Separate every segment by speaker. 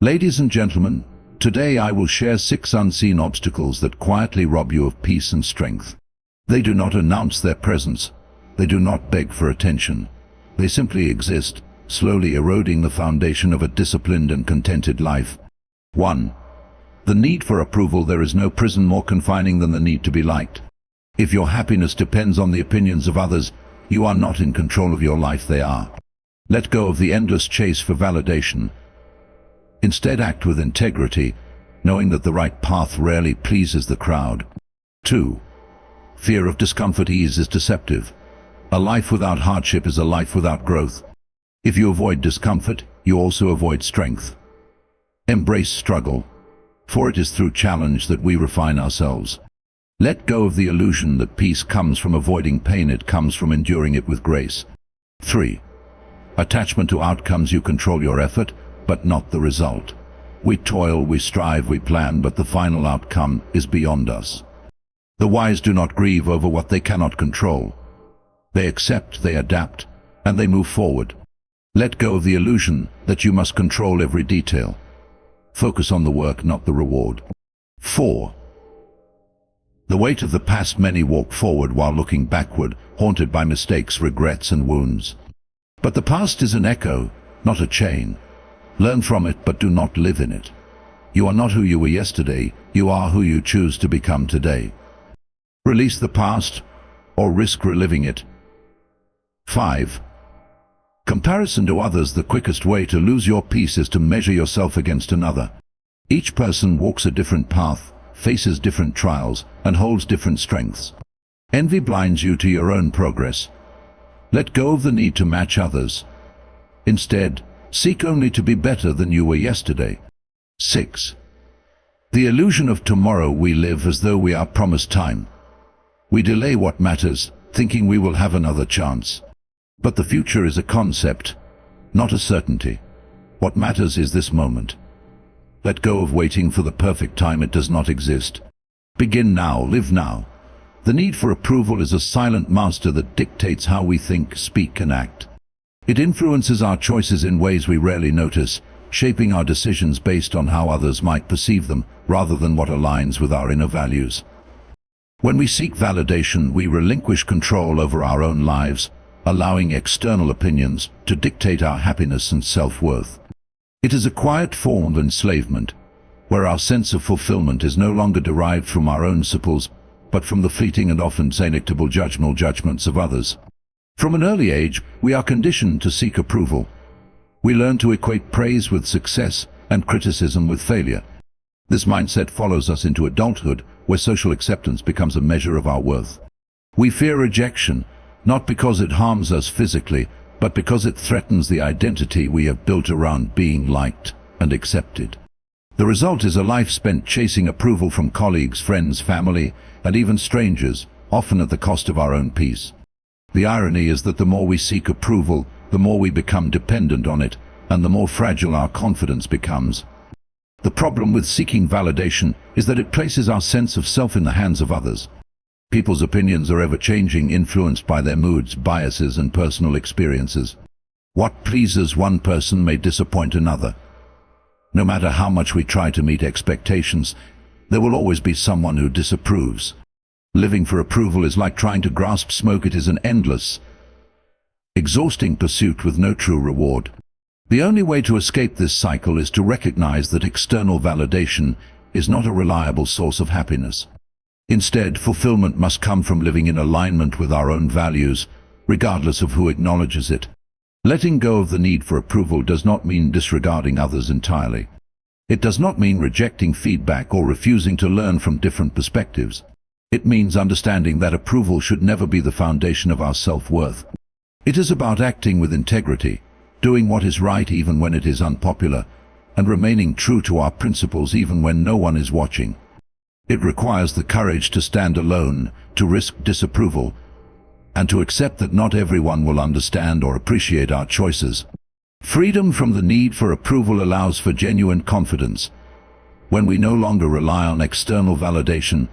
Speaker 1: Ladies and gentlemen, today I will share 6 unseen obstacles that quietly rob you of peace and strength. They do not announce their presence. They do not beg for attention. They simply exist, slowly eroding the foundation of a disciplined and contented life. 1. The need for approval. There is no prison more confining than the need to be liked. If your happiness depends on the opinions of others, you are not in control of your life, they are. Let go of the endless chase for validation. Instead, act with integrity, knowing that the right path rarely pleases the crowd. 2. Fear of discomfort. Ease is deceptive. A life without hardship is a life without growth. If you avoid discomfort, you also avoid strength. Embrace struggle, for it is through challenge that we refine ourselves. Let go of the illusion that peace comes from avoiding pain. It comes from enduring it with grace. 3. Attachment to outcomes. You control your effort, but not the result. We toil, we strive, we plan, but the final outcome is beyond us. The wise do not grieve over what they cannot control. They accept, they adapt, and they move forward. Let go of the illusion that you must control every detail. Focus on the work, not the reward. 4. The weight of the past. Many walk forward while looking backward, haunted by mistakes, regrets, and wounds. But the past is an echo, not a chain. Learn from it, but do not live in it. You are not who you were yesterday, you are who you choose to become today. Release the past, or risk reliving it. 5. Comparison to others. The quickest way to lose your peace is to measure yourself against another. Each person walks a different path, faces different trials, and holds different strengths. Envy blinds you to your own progress. Let go of the need to match others. Instead, seek only to be better than you were yesterday. 6. The illusion of tomorrow. We live as though we are promised time. We delay what matters, thinking we will have another chance. But the future is a concept, not a certainty. What matters is this moment. Let go of waiting for the perfect time. It does not exist. Begin now, live now. The need for approval is a silent master that dictates how we think, speak, and act. It influences our choices in ways we rarely notice, shaping our decisions based on how others might perceive them, rather than what aligns with our inner values. When we seek validation, we relinquish control over our own lives, allowing external opinions to dictate our happiness and self-worth. It is a quiet form of enslavement, where our sense of fulfillment is no longer derived from our own supples, but from the fleeting and often inequitable judgments of others. From an early age, we are conditioned to seek approval. We learn to equate praise with success and criticism with failure. This mindset follows us into adulthood, where social acceptance becomes a measure of our worth. We fear rejection, not because it harms us physically, but because it threatens the identity we have built around being liked and accepted. The result is a life spent chasing approval from colleagues, friends, family, and even strangers, often at the cost of our own peace. The irony is that the more we seek approval, the more we become dependent on it, and the more fragile our confidence becomes. The problem with seeking validation is that it places our sense of self in the hands of others. People's opinions are ever-changing, influenced by their moods, biases, and personal experiences. What pleases one person may disappoint another. No matter how much we try to meet expectations, there will always be someone who disapproves. Living for approval is like trying to grasp smoke. It is an endless, exhausting pursuit with no true reward. The only way to escape this cycle is to recognize that external validation is not a reliable source of happiness. Instead, fulfillment must come from living in alignment with our own values, regardless of who acknowledges it. Letting go of the need for approval does not mean disregarding others entirely. It does not mean rejecting feedback or refusing to learn from different perspectives. It means understanding that approval should never be the foundation of our self-worth. It is about acting with integrity, doing what is right even when it is unpopular, and remaining true to our principles even when no one is watching. It requires the courage to stand alone, to risk disapproval, and to accept that not everyone will understand or appreciate our choices. Freedom from the need for approval allows for genuine confidence. When we no longer rely on external validation,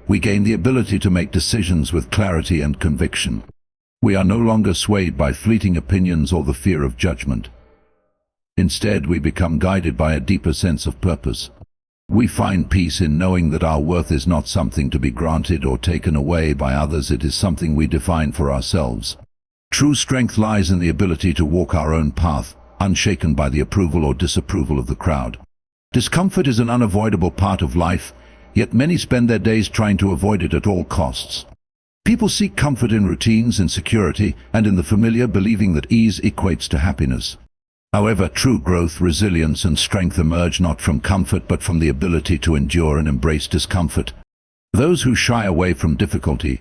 Speaker 1: we gain the ability to make decisions with clarity and conviction. We are no longer swayed by fleeting opinions or the fear of judgment. Instead, we become guided by a deeper sense of purpose. We find peace in knowing that our worth is not something to be granted or taken away by others, it is something we define for ourselves. True strength lies in the ability to walk our own path, unshaken by the approval or disapproval of the crowd. Discomfort is an unavoidable part of life, yet many spend their days trying to avoid it at all costs. People seek comfort in routines, in security, and in the familiar, believing that ease equates to happiness. However, true growth, resilience, and strength emerge not from comfort but from the ability to endure and embrace discomfort. Those who shy away from difficulty,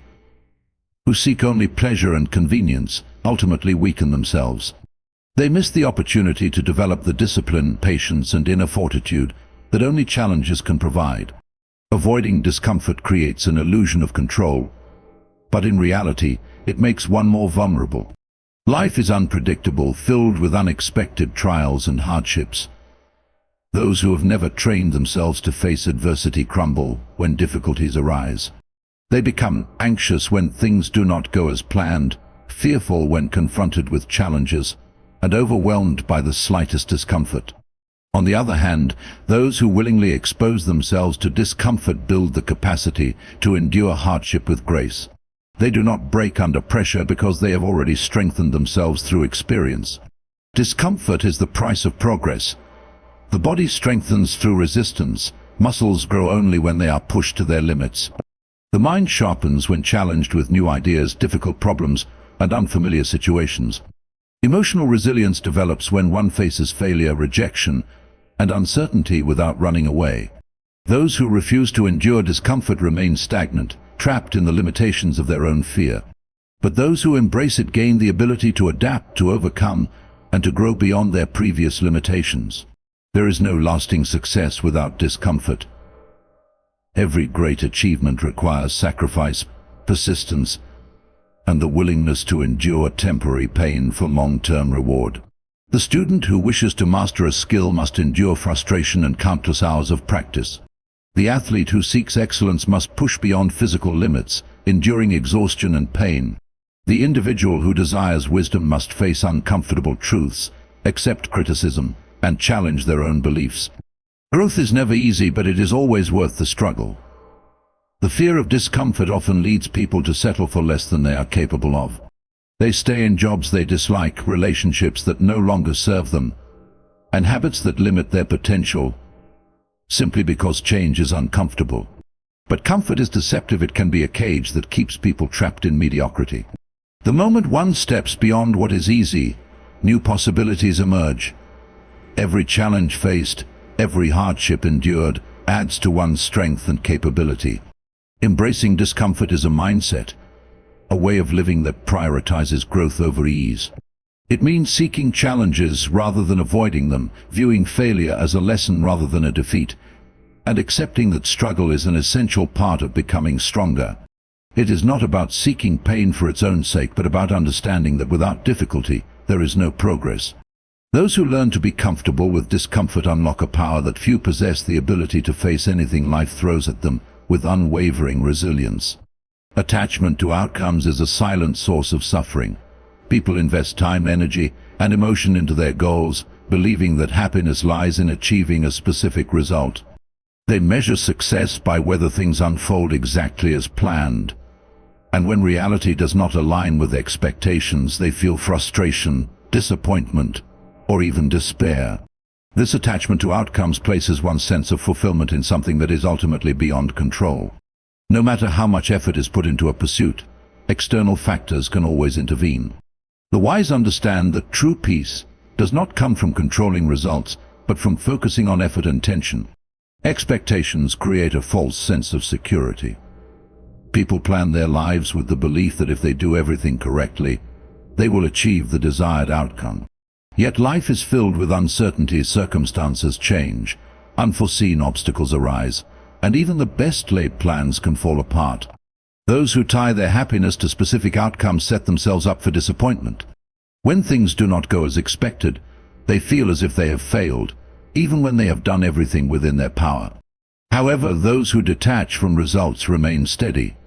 Speaker 1: who seek only pleasure and convenience, ultimately weaken themselves. They miss the opportunity to develop the discipline, patience, and inner fortitude that only challenges can provide. Avoiding discomfort creates an illusion of control, but in reality, it makes one more vulnerable. Life is unpredictable, filled with unexpected trials and hardships. Those who have never trained themselves to face adversity crumble when difficulties arise. They become anxious when things do not go as planned, fearful when confronted with challenges, and overwhelmed by the slightest discomfort. On the other hand, those who willingly expose themselves to discomfort build the capacity to endure hardship with grace. They do not break under pressure because they have already strengthened themselves through experience. Discomfort is the price of progress. The body strengthens through resistance. Muscles grow only when they are pushed to their limits. The mind sharpens when challenged with new ideas, difficult problems, and unfamiliar situations. Emotional resilience develops when one faces failure, rejection, and uncertainty without running away. Those who refuse to endure discomfort remain stagnant, trapped in the limitations of their own fear. But those who embrace it gain the ability to adapt, to overcome, and to grow beyond their previous limitations. There is no lasting success without discomfort. Every great achievement requires sacrifice, persistence, and the willingness to endure temporary pain for long-term reward. The student who wishes to master a skill must endure frustration and countless hours of practice. The athlete who seeks excellence must push beyond physical limits, enduring exhaustion and pain. The individual who desires wisdom must face uncomfortable truths, accept criticism, and challenge their own beliefs. Growth is never easy, but it is always worth the struggle. The fear of discomfort often leads people to settle for less than they are capable of. They stay in jobs they dislike, relationships that no longer serve them, and habits that limit their potential, simply because change is uncomfortable. But comfort is deceptive. It can be a cage that keeps people trapped in mediocrity. The moment one steps beyond what is easy, new possibilities emerge. Every challenge faced, every hardship endured, adds to one's strength and capability. Embracing discomfort is a mindset, a way of living that prioritizes growth over ease. It means seeking challenges rather than avoiding them, viewing failure as a lesson rather than a defeat, and accepting that struggle is an essential part of becoming stronger. It is not about seeking pain for its own sake, but about understanding that without difficulty, there is no progress. Those who learn to be comfortable with discomfort unlock a power that few possess, the ability to face anything life throws at them with unwavering resilience. Attachment to outcomes is a silent source of suffering. People invest time, energy, and emotion into their goals, believing that happiness lies in achieving a specific result. They measure success by whether things unfold exactly as planned. And when reality does not align with expectations, they feel frustration, disappointment, or even despair. This attachment to outcomes places one's sense of fulfillment in something that is ultimately beyond control. No matter how much effort is put into a pursuit, external factors can always intervene. The wise understand that true peace does not come from controlling results, but from focusing on effort and intention. Expectations create a false sense of security. People plan their lives with the belief that if they do everything correctly, they will achieve the desired outcome. Yet life is filled with uncertainties, circumstances change, unforeseen obstacles arise, and even the best laid plans can fall apart. Those who tie their happiness to specific outcomes set themselves up for disappointment. When things do not go as expected, they feel as if they have failed, even when they have done everything within their power. However, those who detach from results remain steady.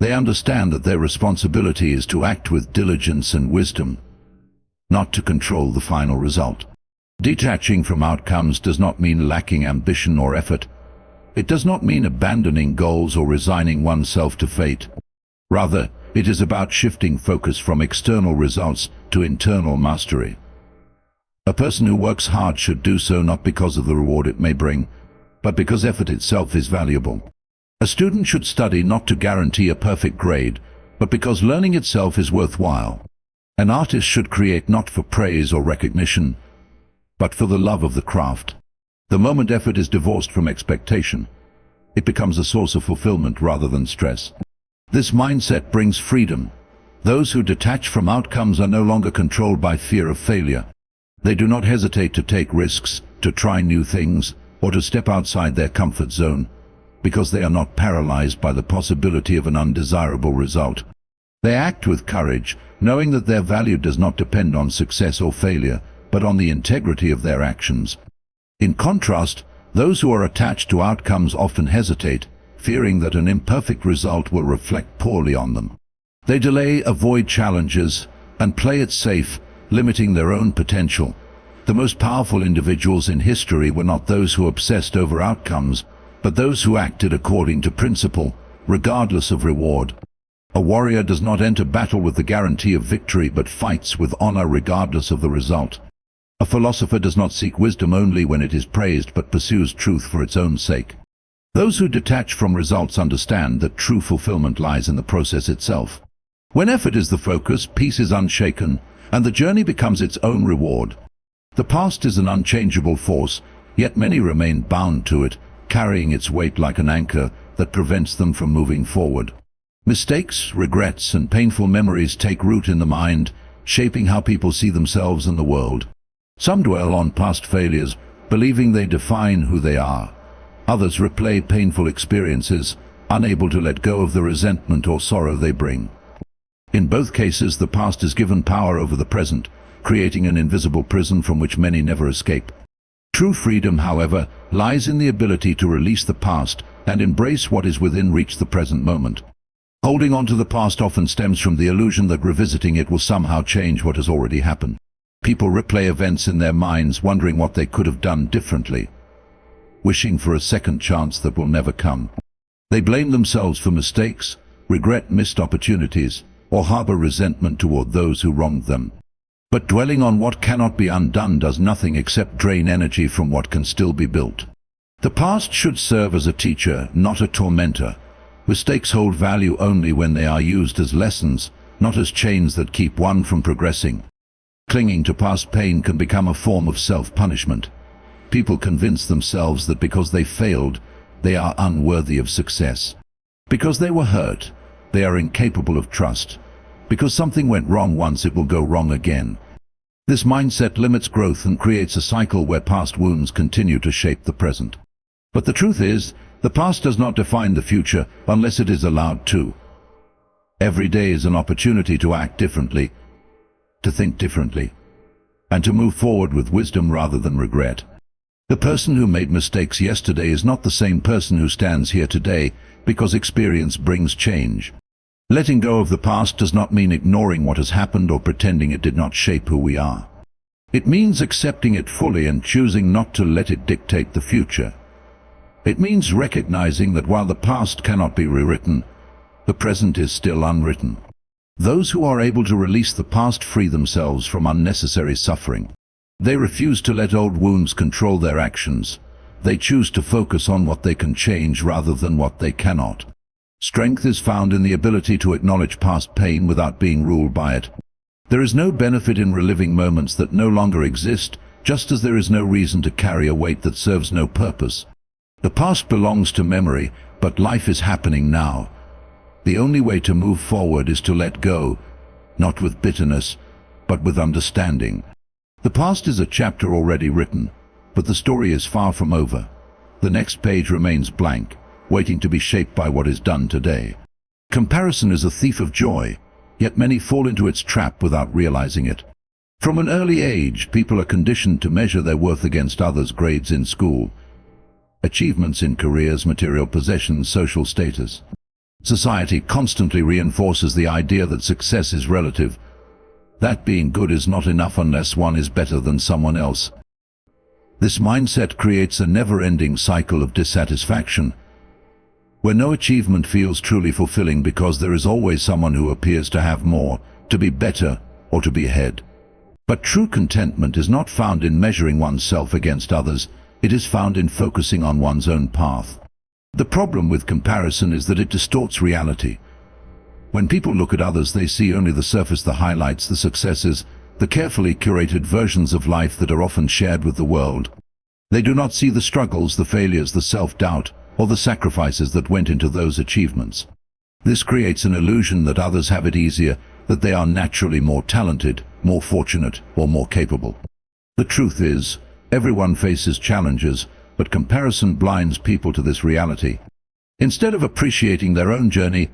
Speaker 1: They understand that their responsibility is to act with diligence and wisdom, not to control the final result. Detaching from outcomes does not mean lacking ambition or effort. It does not mean abandoning goals or resigning oneself to fate. Rather, it is about shifting focus from external results to internal mastery. A person who works hard should do so not because of the reward it may bring, but because effort itself is valuable. A student should study not to guarantee a perfect grade, but because learning itself is worthwhile. An artist should create not for praise or recognition, but for the love of the craft. The moment effort is divorced from expectation, it becomes a source of fulfillment rather than stress. This mindset brings freedom. Those who detach from outcomes are no longer controlled by fear of failure. They do not hesitate to take risks, to try new things, or to step outside their comfort zone, because they are not paralyzed by the possibility of an undesirable result. They act with courage, knowing that their value does not depend on success or failure, but on the integrity of their actions. In contrast, those who are attached to outcomes often hesitate, fearing that an imperfect result will reflect poorly on them. They delay, avoid challenges, and play it safe, limiting their own potential. The most powerful individuals in history were not those who obsessed over outcomes, but those who acted according to principle, regardless of reward. A warrior does not enter battle with the guarantee of victory, but fights with honor regardless of the result. A philosopher does not seek wisdom only when it is praised, but pursues truth for its own sake. Those who detach from results understand that true fulfillment lies in the process itself. When effort is the focus, peace is unshaken, and the journey becomes its own reward. The past is an unchangeable force, yet many remain bound to it, carrying its weight like an anchor that prevents them from moving forward. Mistakes, regrets, and painful memories take root in the mind, shaping how people see themselves and the world. Some dwell on past failures, believing they define who they are. Others replay painful experiences, unable to let go of the resentment or sorrow they bring. In both cases, the past is given power over the present, creating an invisible prison from which many never escape. True freedom, however, lies in the ability to release the past and embrace what is within reach, the present moment. Holding on to the past often stems from the illusion that revisiting it will somehow change what has already happened. People replay events in their minds, wondering what they could have done differently, wishing for a second chance that will never come. They blame themselves for mistakes, regret missed opportunities, or harbor resentment toward those who wronged them. But dwelling on what cannot be undone does nothing except drain energy from what can still be built. The past should serve as a teacher, not a tormentor. Mistakes hold value only when they are used as lessons, not as chains that keep one from progressing. Clinging to past pain can become a form of self-punishment. People convince themselves that because they failed, they are unworthy of success. Because they were hurt, they are incapable of trust. Because something went wrong once, it will go wrong again. This mindset limits growth and creates a cycle where past wounds continue to shape the present. But the truth is, the past does not define the future unless it is allowed to. Every day is an opportunity to act differently, to think differently, and to move forward with wisdom rather than regret. The person who made mistakes yesterday is not the same person who stands here today, because experience brings change. Letting go of the past does not mean ignoring what has happened or pretending it did not shape who we are. It means accepting it fully and choosing not to let it dictate the future. It means recognizing that while the past cannot be rewritten, the present is still unwritten. Those who are able to release the past free themselves from unnecessary suffering. They refuse to let old wounds control their actions. They choose to focus on what they can change rather than what they cannot. Strength is found in the ability to acknowledge past pain without being ruled by it. There is no benefit in reliving moments that no longer exist, just as there is no reason to carry a weight that serves no purpose. The past belongs to memory, but life is happening now. The only way to move forward is to let go, not with bitterness, but with understanding. The past is a chapter already written, but the story is far from over. The next page remains blank, waiting to be shaped by what is done today. Comparison is a thief of joy, yet many fall into its trap without realizing it. From an early age, people are conditioned to measure their worth against others' grades in school, achievements in careers, material possessions, social status. Society constantly reinforces the idea that success is relative, that being good is not enough unless one is better than someone else. This mindset creates a never-ending cycle of dissatisfaction, where no achievement feels truly fulfilling because there is always someone who appears to have more, to be better, or to be ahead. But true contentment is not found in measuring oneself against others, it is found in focusing on one's own path. The problem with comparison is that it distorts reality. When people look at others, they see only the surface, the highlights, the successes, the carefully curated versions of life that are often shared with the world. They do not see the struggles, the failures, the self-doubt, or the sacrifices that went into those achievements. This creates an illusion that others have it easier, that they are naturally more talented, more fortunate, or more capable. The truth is, everyone faces challenges, but comparison blinds people to this reality. Instead of appreciating their own journey,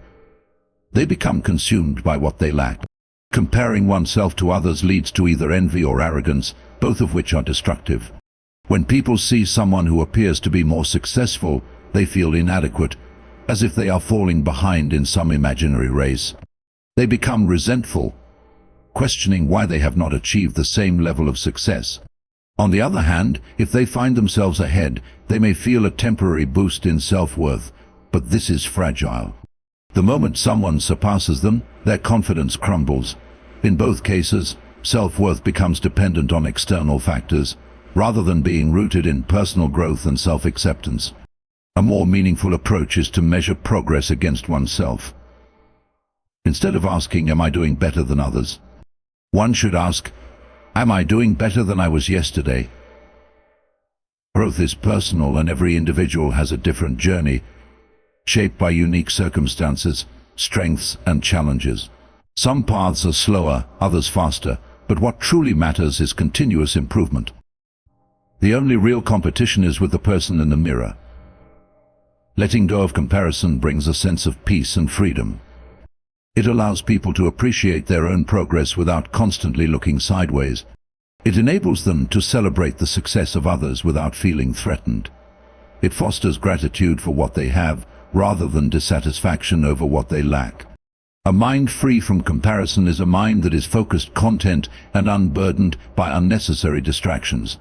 Speaker 1: they become consumed by what they lack. Comparing oneself to others leads to either envy or arrogance, both of which are destructive. When people see someone who appears to be more successful, they feel inadequate, as if they are falling behind in some imaginary race. They become resentful, questioning why they have not achieved the same level of success. On the other hand, if they find themselves ahead, they may feel a temporary boost in self-worth, but this is fragile. The moment someone surpasses them, their confidence crumbles. In both cases, self-worth becomes dependent on external factors, rather than being rooted in personal growth and self-acceptance. A more meaningful approach is to measure progress against oneself. Instead of asking, "Am I doing better than others?" one should ask, "Am I doing better than I was yesterday?" Growth is personal, and every individual has a different journey, shaped by unique circumstances, strengths, and challenges. Some paths are slower, others faster, but what truly matters is continuous improvement. The only real competition is with the person in the mirror. Letting go of comparison brings a sense of peace and freedom. It allows people to appreciate their own progress without constantly looking sideways. It enables them to celebrate the success of others without feeling threatened. It fosters gratitude for what they have, rather than dissatisfaction over what they lack. A mind free from comparison is a mind that is focused, content, and unburdened by unnecessary distractions.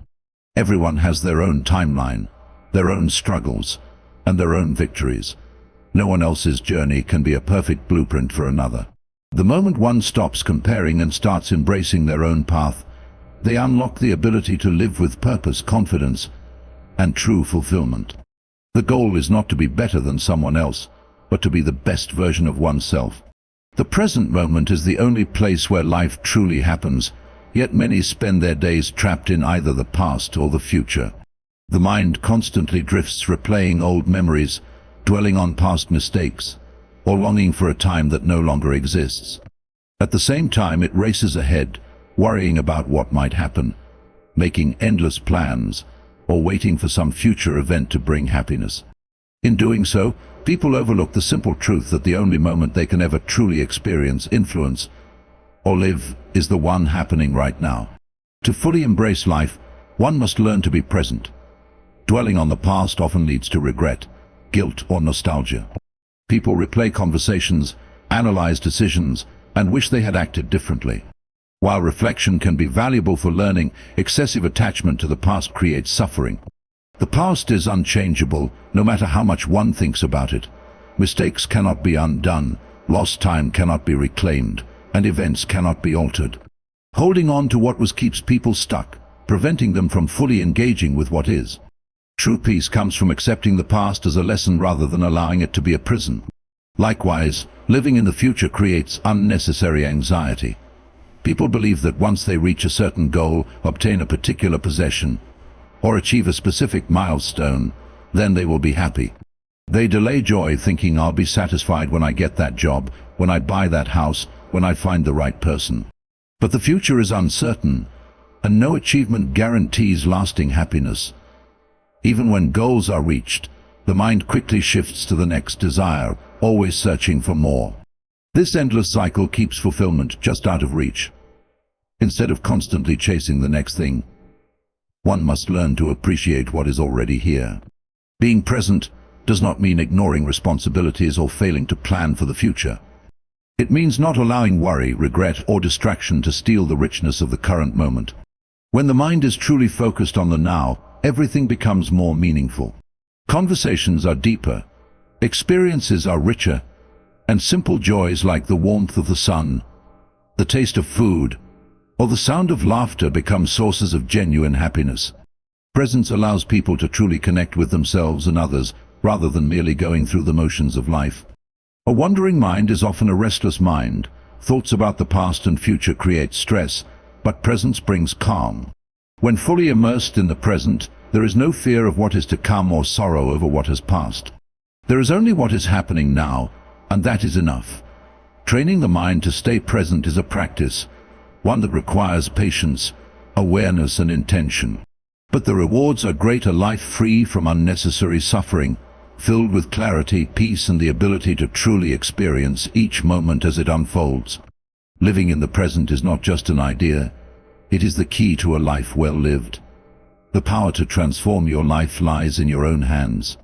Speaker 1: Everyone has their own timeline, their own struggles, and their own victories. No one else's journey can be a perfect blueprint for another. The moment one stops comparing and starts embracing their own path, they unlock the ability to live with purpose, confidence, and true fulfillment. The goal is not to be better than someone else, but to be the best version of oneself. The present moment is the only place where life truly happens, yet many spend their days trapped in either the past or the future. The mind constantly drifts, replaying old memories, dwelling on past mistakes, or longing for a time that no longer exists. At the same time, it races ahead, worrying about what might happen, making endless plans, or waiting for some future event to bring happiness. In doing so, people overlook the simple truth that the only moment they can ever truly experience, influence, or live is the one happening right now. To fully embrace life, one must learn to be present. Dwelling on the past often leads to regret, guilt, or nostalgia. People replay conversations, analyze decisions, and wish they had acted differently. While reflection can be valuable for learning, excessive attachment to the past creates suffering. The past is unchangeable, no matter how much one thinks about it. Mistakes cannot be undone, lost time cannot be reclaimed, and events cannot be altered. Holding on to what was keeps people stuck, preventing them from fully engaging with what is. True peace comes from accepting the past as a lesson rather than allowing it to be a prison. Likewise, living in the future creates unnecessary anxiety. People believe that once they reach a certain goal, obtain a particular possession, or achieve a specific milestone, then they will be happy. They delay joy, thinking, "I'll be satisfied when I get that job, when I buy that house, when I find the right person." But the future is uncertain, and no achievement guarantees lasting happiness. Even when goals are reached, the mind quickly shifts to the next desire, always searching for more. This endless cycle keeps fulfillment just out of reach. Instead of constantly chasing the next thing, one must learn to appreciate what is already here. Being present does not mean ignoring responsibilities or failing to plan for the future. It means not allowing worry, regret, or distraction to steal the richness of the current moment. When the mind is truly focused on the now, everything becomes more meaningful. Conversations are deeper, experiences are richer, and simple joys like the warmth of the sun, the taste of food, or the sound of laughter become sources of genuine happiness. Presence allows people to truly connect with themselves and others, rather than merely going through the motions of life. A wandering mind is often a restless mind. Thoughts about the past and future create stress, but presence brings calm. When fully immersed in the present, there is no fear of what is to come or sorrow over what has passed. There is only what is happening now, and that is enough. Training the mind to stay present is a practice, one that requires patience, awareness, and intention. But the rewards are great: a life free from unnecessary suffering, filled with clarity, peace, and the ability to truly experience each moment as it unfolds. Living in the present is not just an idea, it is the key to a life well lived. The power to transform your life lies in your own hands.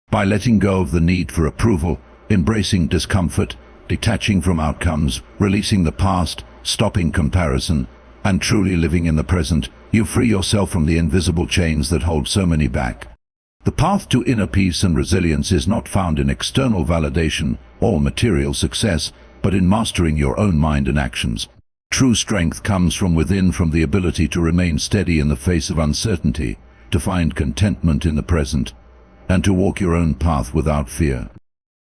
Speaker 1: By letting go of the need for approval, embracing discomfort, detaching from outcomes, releasing the past, stopping comparison, and truly living in the present, you free yourself from the invisible chains that hold so many back. The path to inner peace and resilience is not found in external validation or material success, but in mastering your own mind and actions. True strength comes from within, from the ability to remain steady in the face of uncertainty, to find contentment in the present, and to walk your own path without fear.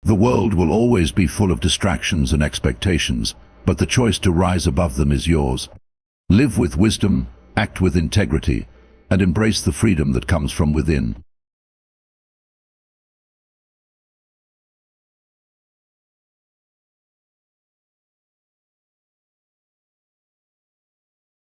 Speaker 1: The world will always be full of distractions and expectations, but the choice to rise above them is yours. Live with wisdom, act with integrity, and embrace the freedom that comes from within.